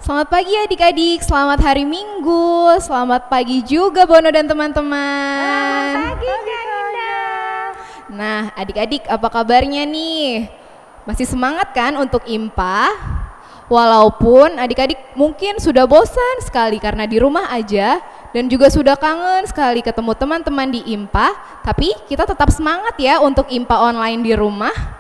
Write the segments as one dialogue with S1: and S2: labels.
S1: Selamat pagi adik-adik, selamat hari Minggu, selamat pagi juga Bono dan teman-teman.
S2: Selamat pagi Kak Indah.
S1: Nah adik-adik apa kabarnya nih? Masih semangat kan untuk IMPA? Walaupun adik-adik mungkin sudah bosan sekali karena di rumah aja dan juga sudah kangen sekali ketemu teman-teman di IMPA, tapi kita tetap semangat ya untuk IMPA online di rumah.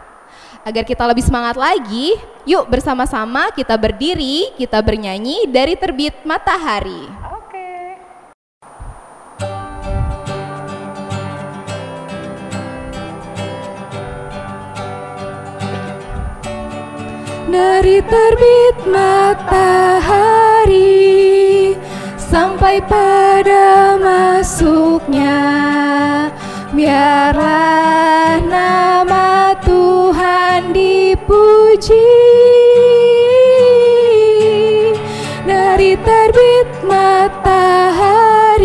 S1: Agar kita lebih semangat lagi, yuk bersama-sama kita berdiri, kita bernyanyi dari terbit matahari.
S2: Oke.
S1: Dari terbit matahari sampai pada masuknya, biarlah nama Tuhan dipuji. Dari terbit matahari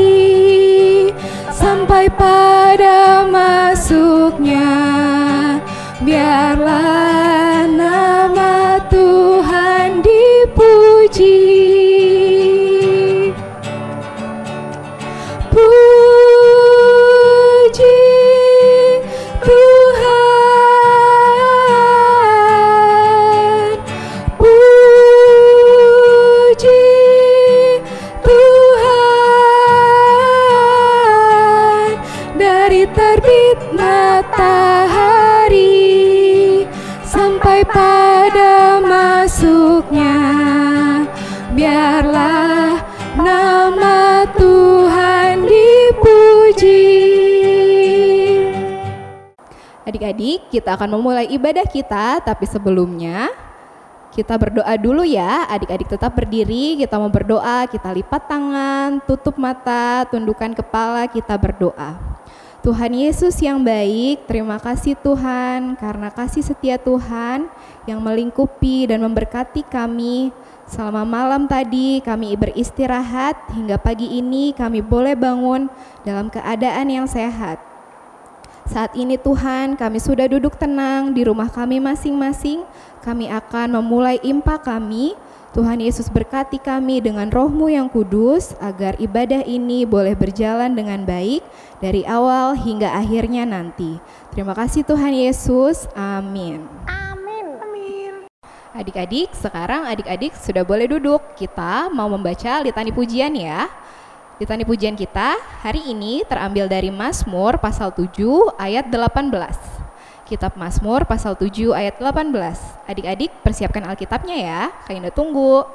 S1: sampai pada masuknya, biarlah nama Tuhan dipuji. Puji Tuhan, puji Tuhan. Dari terbit matahari sampai pada masuknya, biarlah nama Tuhan dipuji. Adik-adik, kita akan memulai ibadah kita, tapi sebelumnya kita berdoa dulu ya. Adik-adik tetap berdiri, kita mau berdoa, kita lipat tangan, tutup mata, tundukkan kepala, kita berdoa. Tuhan Yesus yang baik, terima kasih Tuhan karena kasih setia Tuhan yang melingkupi dan memberkati kami. Selama malam tadi kami beristirahat hingga pagi ini kami boleh bangun dalam keadaan yang sehat. Saat ini Tuhan kami sudah duduk tenang di rumah kami masing-masing. Kami akan memulai IMPA kami. Tuhan Yesus berkati kami dengan Roh-Mu yang kudus agar ibadah ini boleh berjalan dengan baik dari awal hingga akhirnya nanti. Terima kasih Tuhan Yesus, amin.
S2: Amin. Amin.
S1: Adik-adik, sekarang adik-adik sudah boleh duduk. Kita mau membaca litani pujian ya. Litani pujian kita hari ini terambil dari Mazmur pasal 7 ayat 18. Kitab Mazmur pasal 7 ayat 18. Adik-adik persiapkan Alkitabnya ya, Kak Indah tunggu.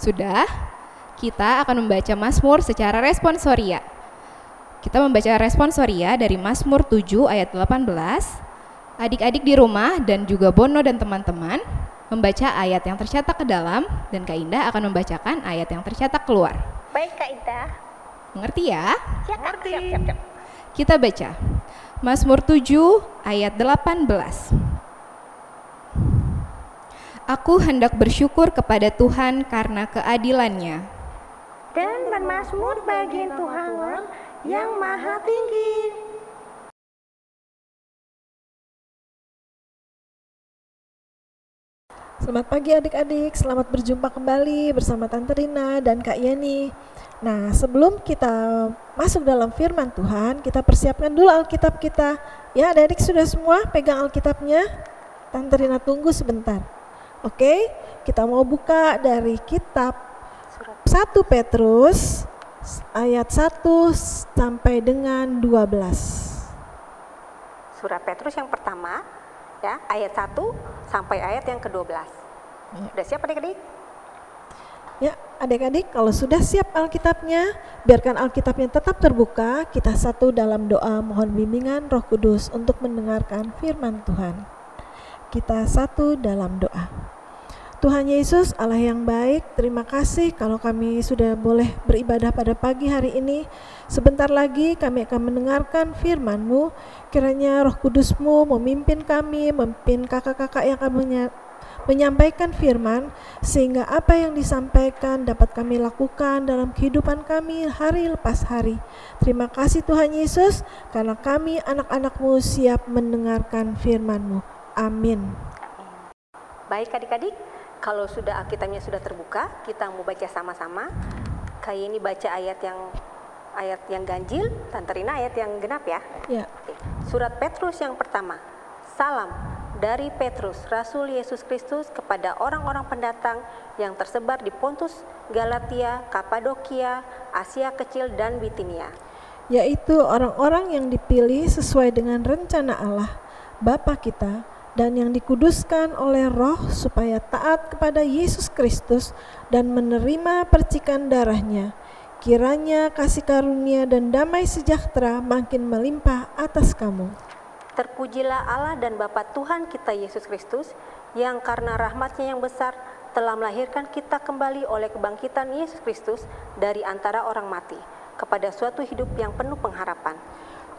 S1: Sudah, kita akan membaca Mazmur secara responsoria. Kita membaca responsoria dari Mazmur 7 ayat 18. Adik-adik di rumah dan juga Bono dan teman-teman membaca ayat yang tercetak ke dalam dan Kak Indah akan membacakan ayat yang tercetak keluar.
S2: Baik Kak Indah.
S1: Mengerti ya?
S2: Siap Kak, siap.
S1: Kita baca Mazmur 7 ayat 18. Aku hendak bersyukur kepada Tuhan karena keadilannya
S2: Dan bermazmur bagi Tuhan yang maha tinggi.
S3: Selamat pagi adik-adik, selamat berjumpa kembali bersama Tante Rina dan Kak Yeni. Nah, sebelum kita masuk dalam firman Tuhan, kita persiapkan dulu Alkitab kita. Ya, adik-adik sudah semua pegang Alkitabnya? Tante Rina tunggu sebentar. Oke, kita mau buka dari kitab 1 Petrus ayat 1 sampai dengan 12.
S2: Surat Petrus yang pertama, ya, ayat 1 sampai ayat yang ke-12. Sudah siap adik-adik?
S3: Ya, adik-adik kalau sudah siap Alkitabnya, biarkan Alkitabnya tetap terbuka. Kita satu dalam doa mohon bimbingan Roh Kudus untuk mendengarkan firman Tuhan. Kita satu dalam doa. Tuhan Yesus, Allah yang baik, terima kasih kalau kami sudah boleh beribadah pada pagi hari ini. Sebentar lagi kami akan mendengarkan firman-Mu. Kiranya Roh Kudus-Mu memimpin kami, memimpin kakak-kakak yang akan menyampaikan firman, sehingga apa yang disampaikan dapat kami lakukan dalam kehidupan kami hari lepas hari. Terima kasih Tuhan Yesus, karena kami anak-anak-Mu siap mendengarkan firman-Mu. Amin.
S2: Baik adik-adik, Kalau sudah Alkitabnya sudah terbuka, kita mau baca sama-sama. Kayak ini baca ayat yang ganjil, Tante Rina ayat yang genap ya.
S3: Ya.
S2: Oke. Surat Petrus yang pertama. Salam dari Petrus, Rasul Yesus Kristus kepada orang-orang pendatang yang tersebar di Pontus, Galatia, Kapadokia, Asia Kecil dan Bitinia.
S3: Yaitu orang-orang yang dipilih sesuai dengan rencana Allah, Bapa kita, dan yang dikuduskan oleh Roh supaya taat kepada Yesus Kristus dan menerima percikan darahnya. Kiranya kasih karunia dan damai sejahtera makin melimpah atas kamu.
S2: Terpujilah Allah dan Bapa Tuhan kita Yesus Kristus, yang karena rahmat-Nya yang besar telah melahirkan kita kembali oleh kebangkitan Yesus Kristus dari antara orang mati, kepada suatu hidup yang penuh pengharapan.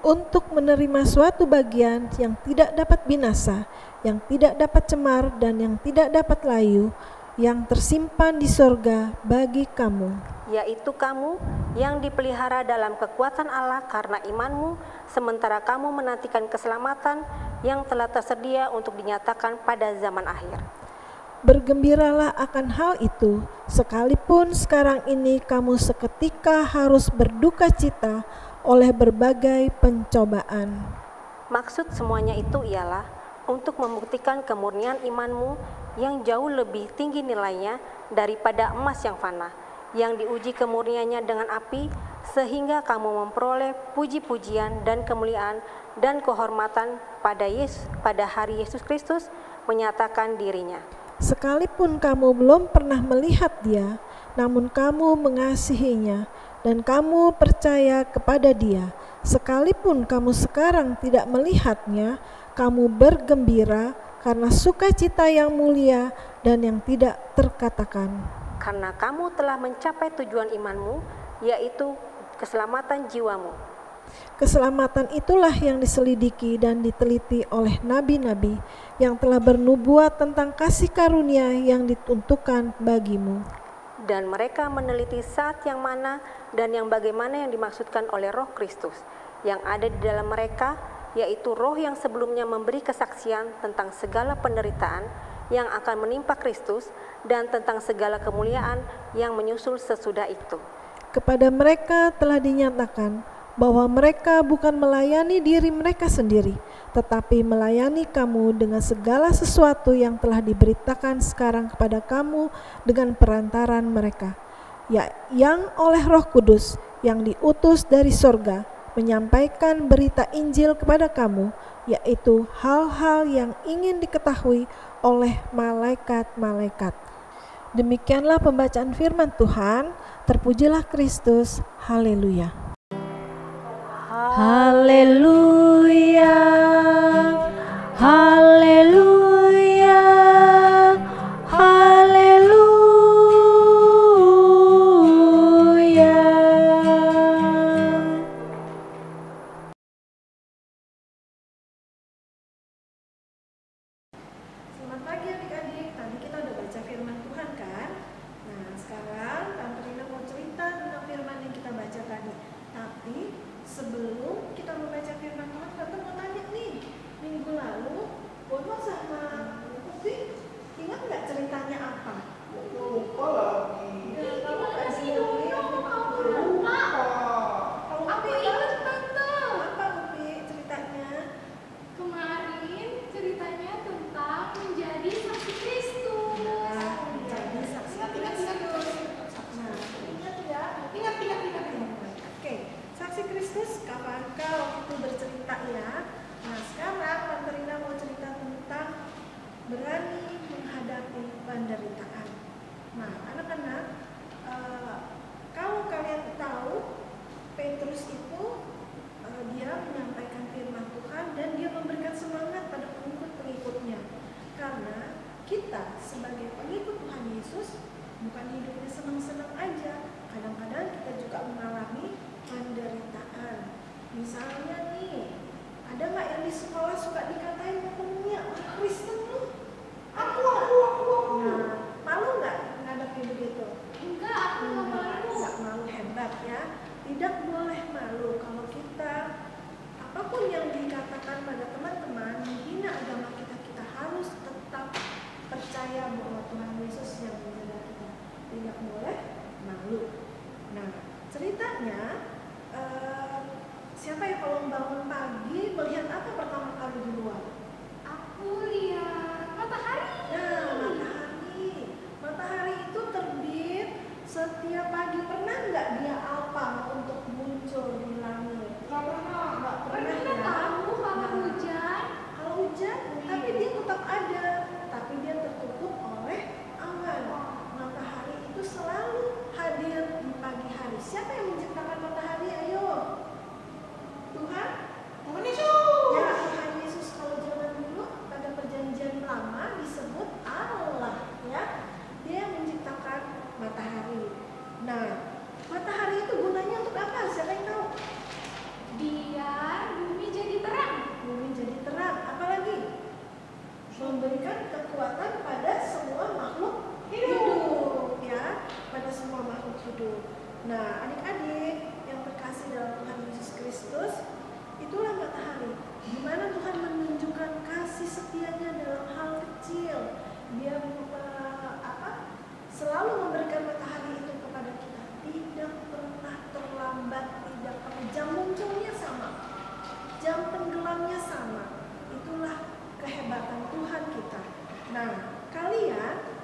S3: Untuk menerima suatu bagian yang tidak dapat binasa, yang tidak dapat cemar, dan yang tidak dapat layu, yang tersimpan di sorga bagi kamu.
S2: Yaitu kamu yang dipelihara dalam kekuatan Allah karena imanmu, sementara kamu menantikan keselamatan yang telah tersedia untuk dinyatakan pada zaman akhir.
S3: Bergembiralah akan hal itu, sekalipun sekarang ini kamu seketika harus berduka cita oleh berbagai pencobaan.
S2: Maksud semuanya itu ialah untuk membuktikan kemurnian imanmu yang jauh lebih tinggi nilainya daripada emas yang fana, yang diuji kemurniannya dengan api, sehingga kamu memperoleh puji-pujian dan kemuliaan dan kehormatan pada hari Yesus Kristus menyatakan dirinya.
S3: Sekalipun kamu belum pernah melihat Dia, namun kamu mengasihinya dan kamu percaya kepada Dia. Sekalipun kamu sekarang tidak melihatnya, kamu bergembira karena sukacita yang mulia dan yang tidak terkatakan.
S2: Karena kamu telah mencapai tujuan imanmu, yaitu keselamatan jiwamu.
S3: Keselamatan itulah yang diselidiki dan diteliti oleh nabi-nabi yang telah bernubuat tentang kasih karunia yang ditentukan bagimu.
S2: Dan mereka meneliti saat yang mana dan yang bagaimana yang dimaksudkan oleh Roh Kristus yang ada di dalam mereka, yaitu Roh yang sebelumnya memberi kesaksian tentang segala penderitaan yang akan menimpa Kristus dan tentang segala kemuliaan yang menyusul sesudah itu.
S3: Kepada mereka telah dinyatakan bahwa mereka bukan melayani diri mereka sendiri, tetapi melayani kamu dengan segala sesuatu yang telah diberitakan sekarang kepada kamu dengan perantaran mereka, yang oleh Roh Kudus yang diutus dari sorga menyampaikan berita Injil kepada kamu, yaitu hal-hal yang ingin diketahui oleh malaikat-malaikat. Demikianlah pembacaan firman Tuhan. Terpujilah Kristus. Haleluya.
S4: Haleluya, haleluya, haleluya.
S3: Selamat pagi adik-adik. Tadi kita udah baca firman Tuhan kan? Nah sekarang Tante Rina mau cerita tentang firman yang kita baca tadi. Tapi sebelum kita membaca firman Tuhan, Tante mau tanya nih, minggu lalu Bono sama Upi ingat nggak ceritanya apa?
S5: Lupa lagi.
S3: Ya, kamu nggak sih Upi?
S5: Lupa.
S3: Kalau Upi ingat Tante. Apa Upi ceritanya?
S6: Kemarin ceritanya tentang menjadi saksi Kristus.
S3: Nah, menjadi saksi Kristus. Nah, ingat ya?
S6: Ingat.
S3: Oke, saksi Kristus kapankah waktu itu bercerita ya? Nah sekarang Tante Rina mau cerita tentang berani menghadapi penderitaan. Nah anak-anak, kalau kalian tahu Petrus itu dia menyampaikan firman Tuhan dan dia memberikan semangat pada pengikut-pengikutnya. Karena kita sebagai pengikut Tuhan Yesus bukan hidupnya senang-senang aja. Kadang-kadang kita juga mengalami penderitaan. Misalnya nih, ada nggak yang di sekolah suka dikatain temennya, Kristen lu? Aku. Nah, malu nggak menghadapi begitu?
S6: Enggak, aku nggak malu.
S3: Nggak malu, hebat ya. Tidak boleh malu kalau kita apapun yang dikatakan pada teman-teman menghina agama kita, kita harus tetap percaya bahwa Tuhan Yesus hidup. Nah, adik-adik yang terkasih dalam Tuhan Yesus Kristus, itulah matahari. Gimana Tuhan menunjukkan kasih setianya dalam hal kecil. Dia selalu memberikan matahari itu kepada kita. Tidak pernah terlambat, tidak pernah. Jam munculnya sama, jam tenggelamnya sama. Itulah kehebatan Tuhan kita. Nah, kalian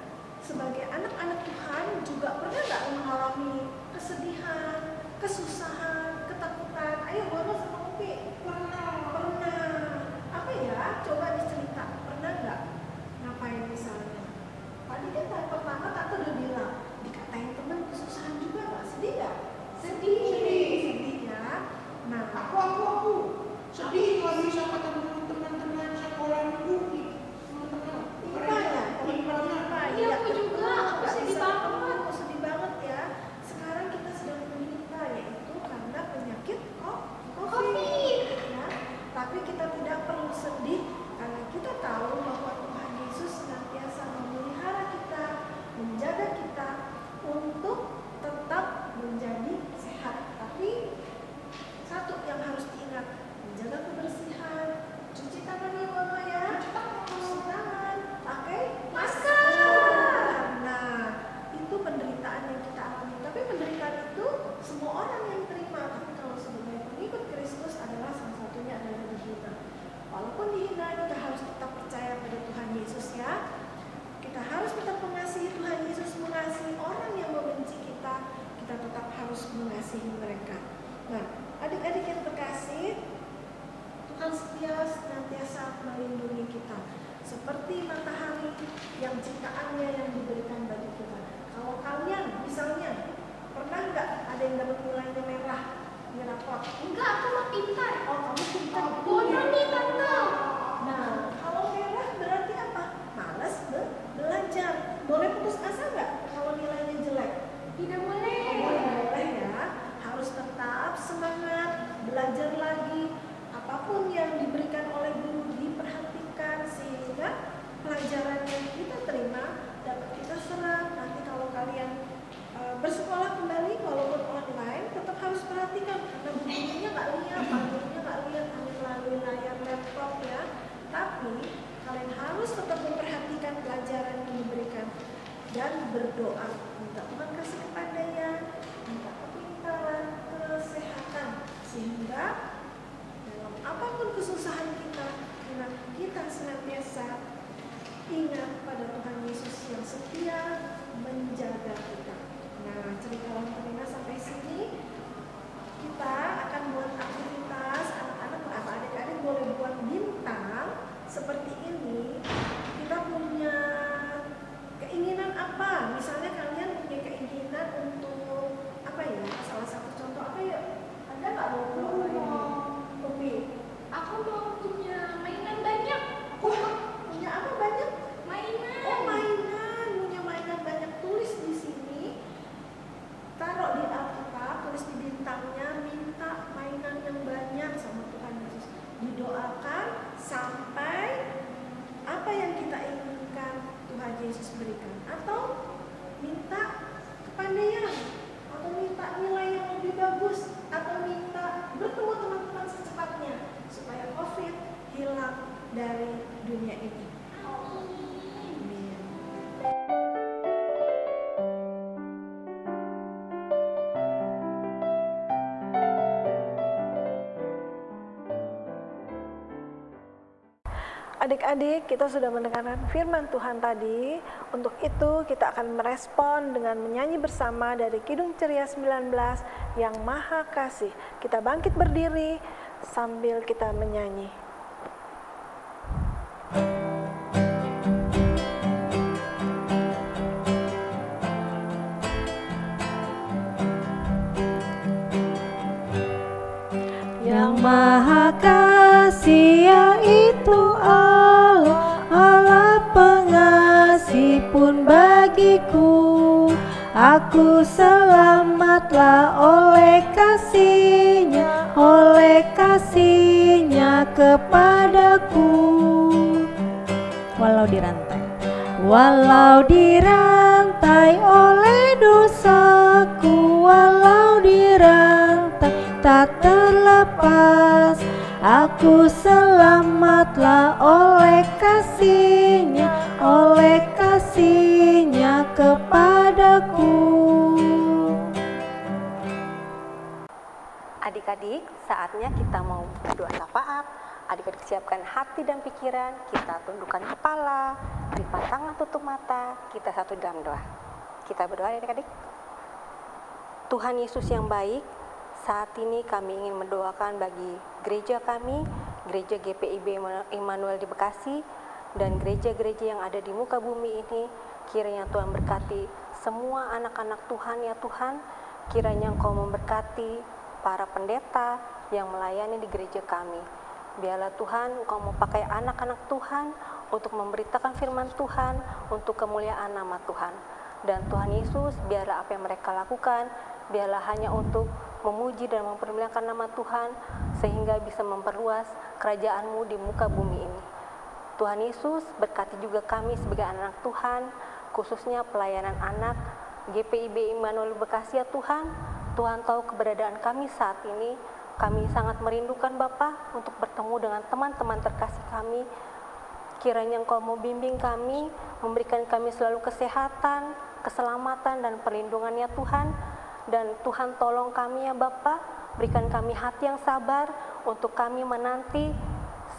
S3: sebagai anak-anak Tuhan juga pernah nggak mengalami kesedihan, kesusahan, ketakutan? Ayo ngobrol sama Upi. Pernah. Apa ya? Coba dicerita. Pernah nggak? Ngapain misalnya? Tadi kan pertama Tante udah bilang, dikatain teman kesusahan juga nggak? Sedih nggak? Sedih ya. Nah,
S5: Aku sedih kalau bisa ketemu teman-teman sekolah dulu.
S6: Iya, aku juga. Aku sedih banget.
S3: Aku sedih banget ya. Sekarang kita sedang menderita, yaitu karena penyakit COVID. Ya. Tapi kita tidak perlu sedih karena kita tahu bahwa Tuhan Yesus senantiasa memelihara kita, menjaga kita untuk tetap menjadi sehat. Tapi satu yang harus diingat, menjaga kebersihan, cuci tangan ya Mama ya, cuci tangan, pakai masker. Nah, itu penderitaan yang kita alami. Tapi penderitaan itu semua orang yang terima. Tapi kalau sebagai pengikut Kristus adalah salah satunya adalah dihina. Walaupun dihina, kita harus tetap percaya pada Tuhan Yesus ya. Kita harus tetap mengasihi Tuhan Yesus, mengasihi orang yang membenci kita. Kita tetap harus mengasihi mereka. Nah, adik-adik yang terkasih, Tuhan setia senantiasa melindungi kita. Seperti matahari yang ciptaannya yang diberikan bagi kita. Kalau kalian misalnya pernah nggak ada yang dapat nilainya merah di rapot?
S6: Enggak, aku mah pintar.
S3: Oh, kamu pintar.
S6: Bodoh nih Tante.
S3: Nah, kalau merah berarti apa? Malas belajar. Boleh putus asa nggak kalau nilainya jelek?
S6: Tidak boleh.
S3: Boleh ya. Harus tetap semangat, belajar lagi. Apapun yang diberikan oleh guru diperhatikan sehingga pelajaran yang kita terima dapat kita serap. Nanti kalau kalian bersekolah kembali walaupun online tetap harus perhatikan karena gurunya nggak lihat, gurunya nggak lihat hanya melalui layar laptop ya. Tapi kalian harus tetap memperhatikan pelajaran yang diberikan dan berdoa, minta Tuhan kasih kepandaian, minta kepintaran, kesehatan sehingga apapun kesusahan kita senantiasa ingat pada Tuhan Yesus yang setia menjaga kita. Nah, cerita Lantarina sampai sini. Kita akan buat aktivitas, anak-anak atau adik-adik boleh buat bintang seperti ini. Kita punya keinginan apa? Misalnya kalian punya keinginan untuk apa ya? Salah satu contoh apa ya? Ada nggak mau keluar ini?
S6: Aku mau punya mainan banyak.
S3: Punya apa banyak?
S6: Mainan.
S3: Oh, mainan. Punya mainan banyak. Tulis di sini. Taruh di Alkitab, tulis di bintangnya, minta mainan yang banyak sama Tuhan Yesus. Didoakan sampai apa yang kita inginkan Tuhan Yesus berikan. Atau minta kepandaian, atau minta nilai yang lebih bagus, atau minta bertemu teman-teman secepatnya supaya COVID hilang dari dunia ini. Amin. Adik-adik, kita sudah mendengarkan firman Tuhan tadi. Untuk itu kita akan merespon dengan menyanyi bersama dari Kidung Ceria 19 yang Maha Kasih. Kita bangkit berdiri sambil kita menyanyi.
S4: Yang Maha Kasih yaitu Allah, Allah pengasih pun bagiku. Aku selamatlah oleh kasih-Nya kepadaku. Walau dirantai dirantai oleh dosaku, walau dirantai tak terlepas. Aku selamatlah oleh kasih-Nya kepadaku.
S2: Adik-adik, saatnya kita mau berdoa syafaat. Adik-adik siapkan hati dan pikiran, kita tundukkan kepala, lipat tangan, tutup mata, kita satu dalam doa. Kita berdoa adik-adik. Tuhan Yesus yang baik, saat ini kami ingin mendoakan bagi gereja kami, gereja GPIB Immanuel di Bekasi, dan gereja-gereja yang ada di muka bumi ini. Kiranya Tuhan berkati semua anak-anak Tuhan ya Tuhan. Kiranya Engkau memberkati para pendeta yang melayani di gereja kami. Biarlah Tuhan Engkau mau pakai anak-anak Tuhan untuk memberitakan firman Tuhan, untuk kemuliaan nama Tuhan. Dan Tuhan Yesus, biarlah apa yang mereka lakukan, biarlah hanya untuk memuji dan mempermuliakan nama Tuhan, sehingga bisa memperluas kerajaan-Mu di muka bumi ini. Tuhan Yesus, berkati juga kami sebagai anak Tuhan, khususnya pelayanan anak GPIB Immanuel Bekasi ya Tuhan. Tuhan tahu keberadaan kami saat ini. Kami sangat merindukan Bapa untuk bertemu dengan teman-teman terkasih kami. Kiranya Engkau mau bimbing kami, memberikan kami selalu kesehatan, keselamatan, dan perlindungan ya Tuhan. Dan Tuhan tolong kami ya Bapa, berikan kami hati yang sabar untuk kami menanti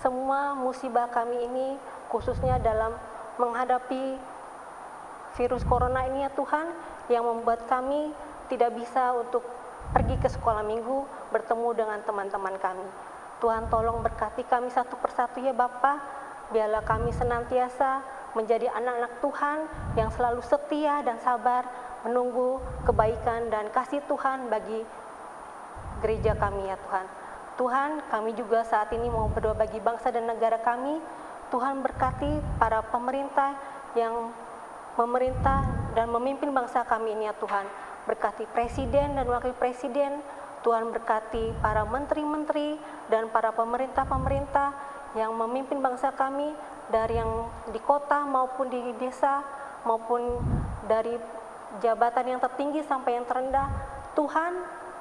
S2: semua musibah kami ini, khususnya dalam menghadapi virus corona ini ya Tuhan, yang membuat kami tidak bisa untuk pergi ke sekolah minggu, bertemu dengan teman-teman kami. Tuhan tolong berkati kami satu persatu ya Bapa, biarlah kami senantiasa menjadi anak-anak Tuhan yang selalu setia dan sabar menunggu kebaikan dan kasih Tuhan bagi gereja kami ya Tuhan. Tuhan, kami juga saat ini mau berdoa bagi bangsa dan negara kami. Tuhan berkati para pemerintah yang memerintah dan memimpin bangsa kami ini ya Tuhan. Berkati presiden dan wakil presiden. Tuhan berkati para menteri-menteri dan para pemerintah-pemerintah yang memimpin bangsa kami, dari yang di kota maupun di desa, maupun dari jabatan yang tertinggi sampai yang terendah. Tuhan,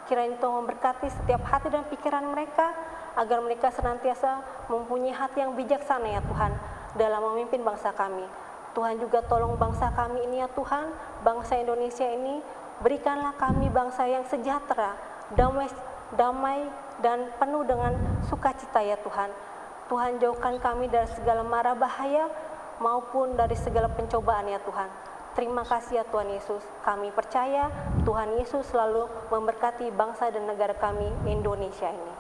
S2: kiranya Tuhan memberkati setiap hati dan pikiran mereka, agar mereka senantiasa mempunyai hati yang bijaksana ya Tuhan, dalam memimpin bangsa kami. Tuhan juga tolong bangsa kami ini ya Tuhan, bangsa Indonesia ini, berikanlah kami bangsa yang sejahtera, damai dan penuh dengan sukacita ya Tuhan. Tuhan, jauhkan kami dari segala mara bahaya maupun dari segala pencobaan ya Tuhan. Terima kasih ya Tuhan Yesus. Kami percaya Tuhan Yesus selalu memberkati bangsa dan negara kami Indonesia ini.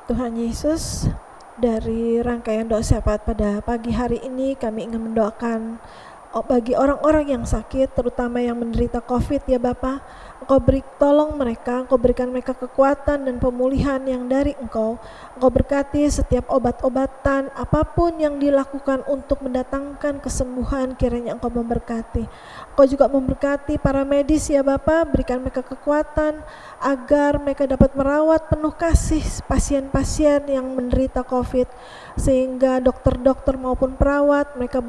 S3: Tuhan Yesus, dari rangkaian doa syafaat pada pagi hari ini kami ingin mendoakan bagi orang-orang yang sakit, terutama yang menderita COVID ya Bapa. Engkau tolong mereka, Engkau berikan mereka kekuatan dan pemulihan yang dari Engkau. Engkau berkati setiap obat-obatan, apapun yang dilakukan untuk mendatangkan kesembuhan, kiranya Engkau memberkati. Engkau juga memberkati para medis ya Bapa, berikan mereka kekuatan agar mereka dapat merawat penuh kasih pasien-pasien yang menderita COVID, sehingga dokter-dokter maupun perawat mereka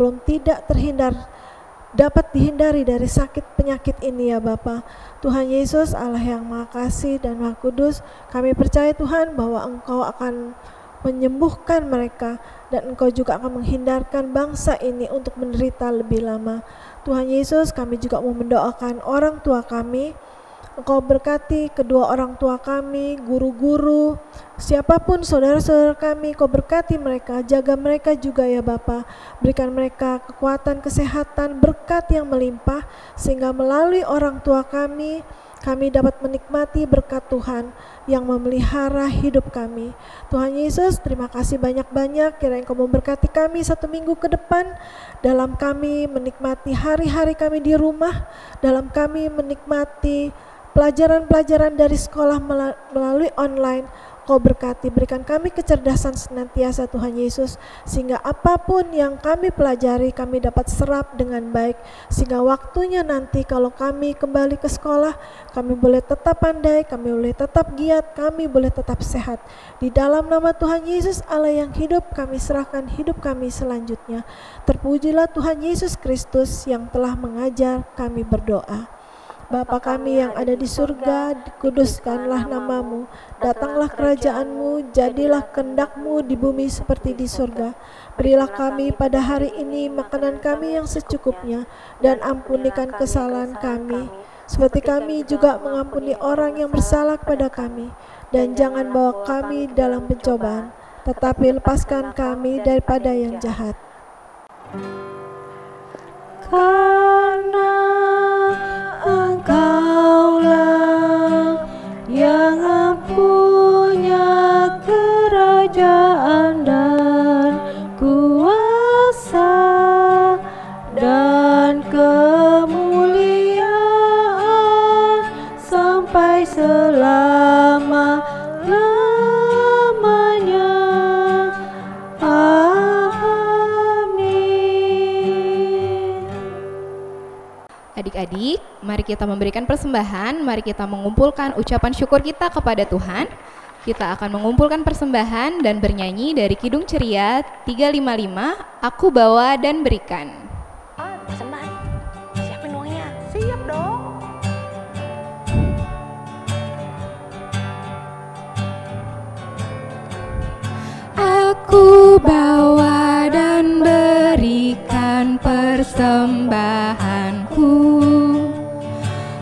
S3: dapat dihindari dari sakit penyakit ini ya Bapa. Tuhan Yesus, Allah yang Maha Kasih dan Maha Kudus, kami percaya Tuhan bahwa Engkau akan menyembuhkan mereka dan Engkau juga akan menghindarkan bangsa ini untuk menderita lebih lama. Tuhan Yesus, kami juga mau mendoakan orang tua kami. Engkau berkati kedua orang tua kami, guru-guru, siapapun saudara-saudara kami, Kau berkati mereka, jaga mereka juga ya Bapa. Berikan mereka kekuatan, kesehatan, berkat yang melimpah, sehingga melalui orang tua kami dapat menikmati berkat Tuhan yang memelihara hidup kami. Tuhan Yesus, terima kasih banyak-banyak, kiranya Engkau memberkati kami 1 minggu ke depan, dalam kami menikmati hari-hari kami di rumah, dalam kami menikmati pelajaran-pelajaran dari sekolah melalui online. Kau berkati, berikan kami kecerdasan senantiasa Tuhan Yesus, sehingga apapun yang kami pelajari kami dapat serap dengan baik, sehingga waktunya nanti kalau kami kembali ke sekolah kami boleh tetap pandai, kami boleh tetap giat, kami boleh tetap sehat. Di dalam nama Tuhan Yesus Allah yang hidup, kami serahkan hidup kami selanjutnya. Terpujilah Tuhan Yesus Kristus yang telah mengajar kami berdoa. Bapa kami yang ada di surga, dikuduskanlah namamu, datanglah kerajaanmu, jadilah kehendak-Mu di bumi seperti di surga. Berilah kami pada hari ini makanan kami yang secukupnya, dan ampunikan kesalahan kami, seperti kami juga mengampuni orang yang bersalah kepada kami. Dan jangan bawa kami dalam pencobaan, tetapi lepaskan kami daripada yang jahat.
S4: Karena Engkaulah yang punya kerajaan dan kuasa dan kemuliaan sampai selama-lamanya.
S1: Adik-adik, mari kita memberikan persembahan, mari kita mengumpulkan ucapan syukur kita kepada Tuhan. Kita akan mengumpulkan persembahan dan bernyanyi dari Kidung Ceria 355, Aku Bawa dan Berikan.
S2: Persembahan, siapin uangnya. Siap dong.
S1: Aku bawa dan berikan persembahanku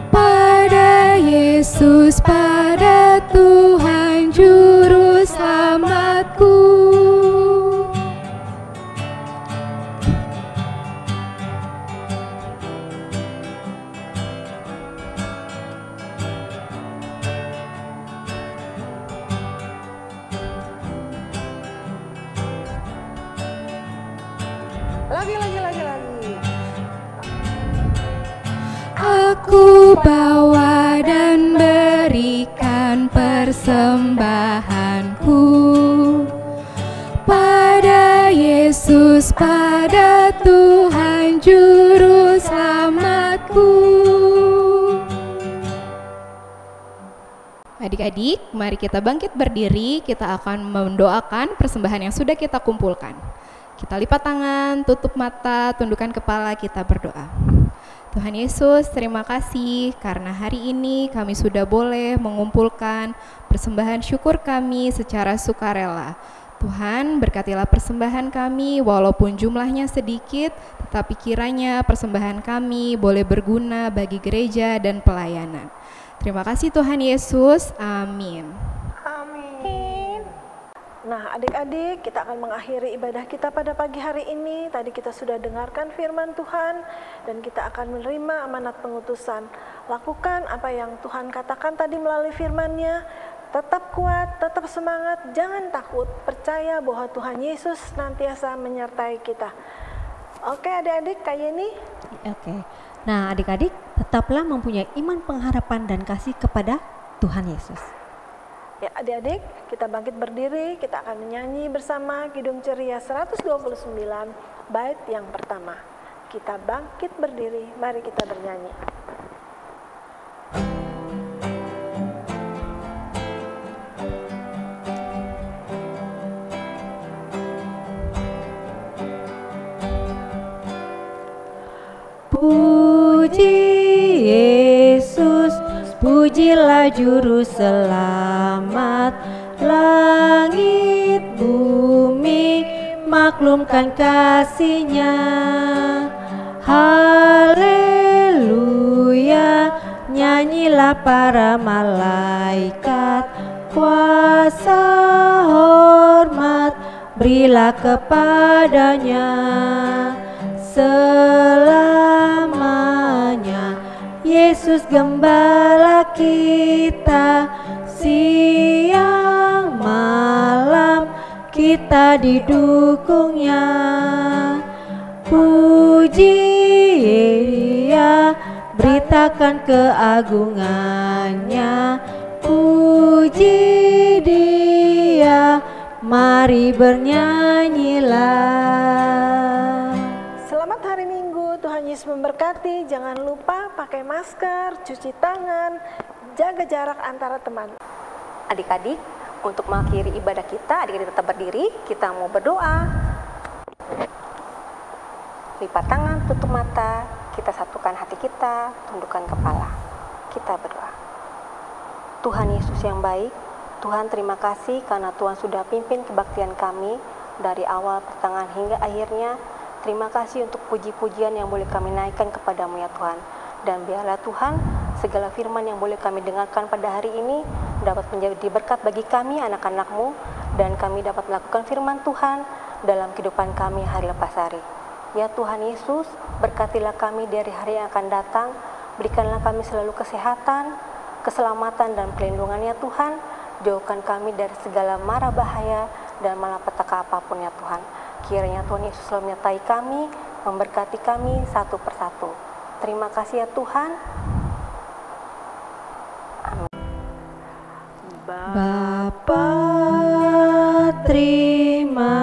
S1: pada Yesus, pada Tuhan Juru Selamatku.
S2: Lagi.
S1: Aku bawa dan berikan persembahanku pada Yesus, pada Tuhan Juru Selamatku. Adik-adik, mari kita bangkit berdiri, kita akan mendoakan persembahan yang sudah kita kumpulkan. Kita lipat tangan, tutup mata, tundukkan kepala, kita berdoa. Tuhan Yesus, terima kasih karena hari ini kami sudah boleh mengumpulkan persembahan syukur kami secara sukarela. Tuhan, berkatilah persembahan kami walaupun jumlahnya sedikit, tetapi kiranya persembahan kami boleh berguna bagi gereja dan pelayanan. Terima kasih Tuhan Yesus, amin.
S3: Nah, adik-adik, kita akan mengakhiri ibadah kita pada pagi hari ini. Tadi kita sudah dengarkan firman Tuhan dan kita akan menerima amanat pengutusan. Lakukan apa yang Tuhan katakan tadi melalui firman-Nya. Tetap kuat, tetap semangat, jangan takut. Percaya bahwa Tuhan Yesus senantiasa menyertai kita. Oke, adik-adik, Kak Yeni.
S4: Oke. Nah, adik-adik, tetaplah mempunyai iman, pengharapan, dan kasih kepada Tuhan Yesus.
S3: Ya, adik-adik, kita bangkit berdiri, kita akan menyanyi bersama Kidung Ceria 129, bait yang pertama. Kita bangkit berdiri, mari kita bernyanyi.
S4: Puji Yesus, pujilah Juru Selamat, langit bumi maklumkan kasih-Nya. Haleluya, nyanyilah para malaikat, kuasa hormat berilah kepadanya selamanya. Yesus gembala kita, siang malam kita didukung-Nya. Puji Dia, beritakan keagungan-Nya. Puji Dia, Haleluya, mari bernyanyilah.
S3: Selamat hari Minggu, Tuhan Yesus memberkati. Jangan lupa pakai masker, cuci tangan, jaga jarak antara teman.
S2: Adik-adik, untuk mengakhiri ibadah kita, adik-adik tetap berdiri, kita mau berdoa. Lipat tangan, tutup mata, kita satukan hati kita, tundukkan kepala. Kita berdoa. Tuhan Yesus yang baik, Tuhan terima kasih karena Tuhan sudah pimpin kebaktian kami dari awal, pertengahan hingga akhirnya. Terima kasih untuk puji-pujian yang boleh kami naikkan kepadamu ya Tuhan. Dan biarlah Tuhan, segala firman yang boleh kami dengarkan pada hari ini dapat menjadi berkat bagi kami anak-anak-Mu, dan kami dapat melakukan firman Tuhan dalam kehidupan kami hari lepas hari. Ya Tuhan Yesus, berkatilah kami dari hari yang akan datang, berikanlah kami selalu kesehatan, keselamatan dan perlindungan ya Tuhan. Jauhkan kami dari segala mara bahaya dan malapetaka apapun ya Tuhan. Kiranya Tuhan Yesus selalu menyertai kami, memberkati kami satu persatu. Terima kasih ya Tuhan. Amin.
S4: Bapa, terima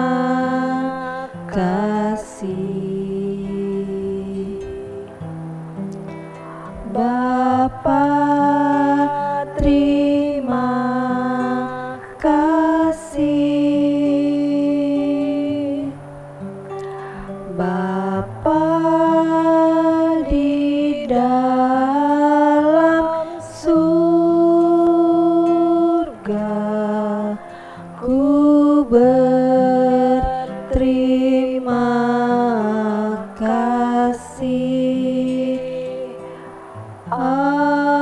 S4: kasih. Bapa, terima kasih. Bapa di dalam surga, ku berterima kasih. Amin.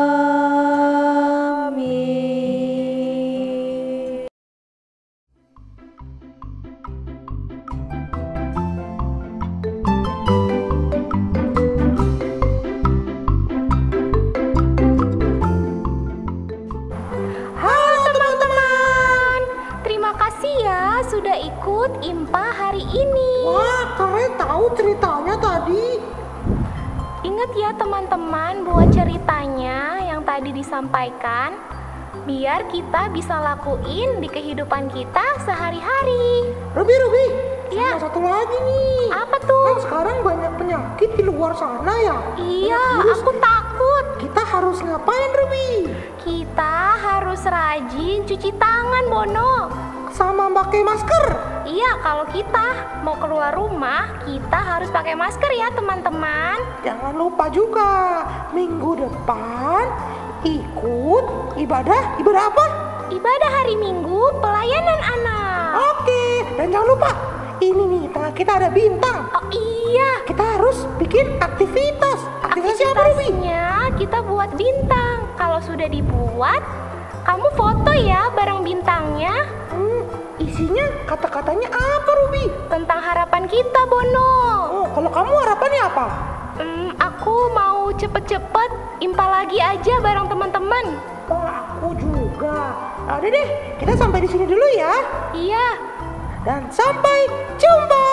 S6: Halo teman-teman, terima kasih ya sudah ikut IMPA hari ini.
S5: Wah, kalian tahu ceritanya tadi?
S6: Ingat ya teman-teman buat ceritanya yang tadi disampaikan, biar kita bisa lakuin di kehidupan kita sehari-hari.
S5: Ruby,
S6: Ya.
S5: sama satu lagi nih.
S6: Apa tuh?
S5: Kan sekarang banyak penyakit di luar sana ya.
S6: Iya, aku takut.
S5: Kita harus ngapain, Ruby?
S6: Kita harus rajin cuci tangan, Bono.
S5: Sama pakai masker.
S6: Iya, kalau kita mau keluar rumah, kita harus pakai masker ya teman-teman.
S5: Jangan lupa juga minggu depan ikut ibadah apa?
S6: Ibadah hari Minggu, pelayanan anak.
S5: Oke, dan jangan lupa ini nih, tengah kita ada bintang.
S6: Oh iya,
S5: Kita harus bikin aktivitas. Aktivitasnya apa, Ruby?
S6: aktivitasnya kita buat bintang. Kalau sudah dibuat, kamu foto ya bareng bintangnya.
S5: Isinya kata-katanya apa, Ruby?
S6: Tentang harapan kita, Bono.
S5: Oh, kalau kamu harapannya apa?
S6: Aku mau cepet-cepet impa lagi aja bareng teman-teman.
S5: Oh, aku juga. Udah deh, kita sampai di sini dulu ya.
S6: Iya.
S5: Dan sampai jumpa.